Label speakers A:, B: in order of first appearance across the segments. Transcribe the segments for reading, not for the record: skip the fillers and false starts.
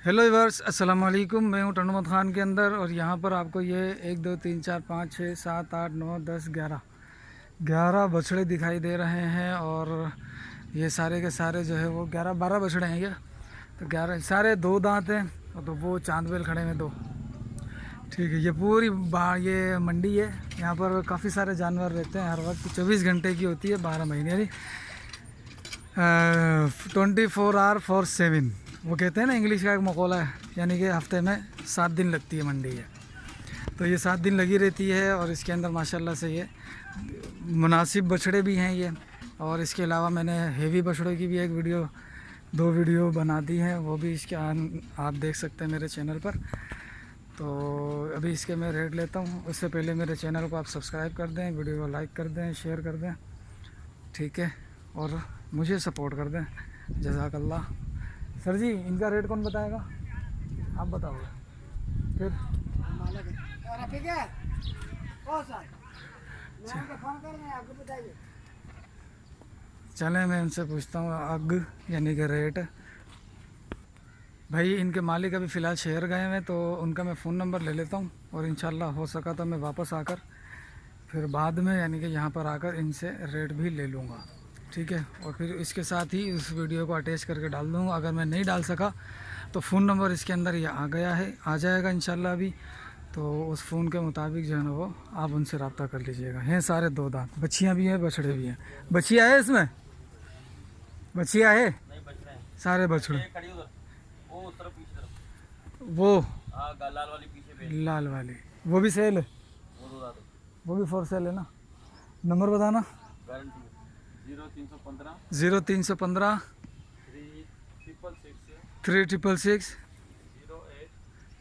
A: Hello viewers, अस्सलाम वालेकुम। मैं हूं टंडोमत खान के अंदर और यहाँ पर आपको ये 1 2 3 4 5 6 7 8 9 10 11 बछड़े दिखाई दे रहे हैं। और ये सारे के सारे जो है वो 11 12 बछड़े हैं। ये तो 11 सारे 2 दांत हैं। और तो वो चांदबेल खड़े हैं 2। ठीक है, ये पूरी ये मंडी है। यहाँ पर काफ़ी सारे जानवर रहते हैं। हर वक्त 24 घंटे की होती है, 12 महीने यानी 24 आवर 4/7। वो कहते हैं ना, इंग्लिश का एक मकौला है, यानी कि हफ्ते में 7 दिन लगती है मंडी है। तो ये 7 दिन लगी रहती है। और इसके अंदर माशाल्लाह से ये मुनासिब बछड़े भी हैं ये। और इसके अलावा मैंने हेवी बछड़ों की भी एक वीडियो 2 वीडियो बना दी हैं, वो भी इसके आप देख सकते हैं मेरे चैनल पर। तो अभी इसके मैं रेट लेता हूँ। उससे पहले मेरे चैनल को आप सब्सक्राइब कर दें, वीडियो को लाइक कर दें, शेयर कर दें, ठीक है, और मुझे सपोर्ट कर दें। जज़ाकल्लाह। सर जी, इनका रेट कौन बताएगा? आप बताओ फिर। चलें, मैं इनसे पूछता हूँ अग यानी कि रेट। भाई, इनके मालिक अभी फ़िलहाल शहर गए हैं, तो उनका मैं फ़ोन नंबर ले लेता हूँ। और इंशाल्लाह हो सका तो मैं वापस आकर फिर बाद में यानी कि यहाँ पर आकर इनसे रेट भी ले लूँगा, ठीक है। और फिर इसके साथ ही उस वीडियो को अटैच करके डाल दूँगा। अगर मैं नहीं डाल सका तो फ़ोन नंबर इसके अंदर ये आ गया है, आ जाएगा इंशाल्लाह अभी। तो उस फ़ोन के मुताबिक जो है ना वो आप उनसे रब्ता कर लीजिएगा। हैं सारे 2 दांत, बच्चियाँ भी हैं, बछड़े भी हैं। बच्चियाँ है इसमें? बच्चियाँ है सारे बछड़े। वो लाल वाली वो भी सेल है? वो भी फॉर सेल है ना? नंबर बताना। 0315 366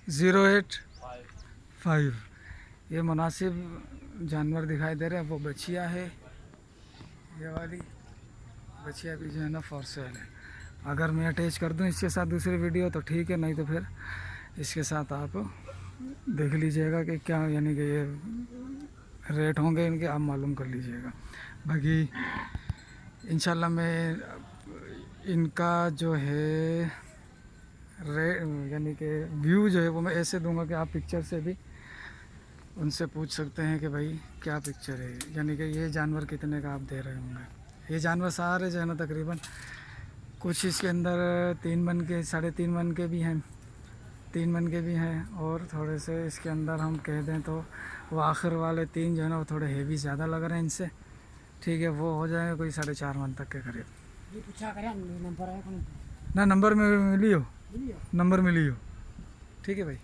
A: 085। ये मुनासिब जानवर दिखाई दे रहे हैं। वो बछिया है, ये वाली बछिया भी जो है ना फॉर सेल है। अगर मैं अटैच कर दूं इसके साथ दूसरी वीडियो तो ठीक है, नहीं तो फिर इसके साथ आप देख लीजिएगा कि क्या यानी कि ये रेट होंगे इनके, आप मालूम कर लीजिएगा। बाकी इंशाल्लाह मैं इनका जो है यानी कि व्यू जो है वो मैं ऐसे दूंगा कि आप पिक्चर से भी उनसे पूछ सकते हैं कि भाई क्या पिक्चर है, यानी कि ये जानवर कितने का आप दे रहे होंगे। ये जानवर सारे जो है ना तकरीबन कुछ इसके अंदर 3 मन के, 3.5 मन के भी हैं, 3 मन के भी हैं। और थोड़े से इसके अंदर हम कह दें तो वो आखिर वाले 3 जो है ना वो थोड़े हेवी ज़्यादा लग रहे हैं इनसे, ठीक है। वो हो जाएंगे कोई 4.5 मन तक के करीब। ना नंबर में मिली हो, नंबर मिली हो, ठीक है भाई।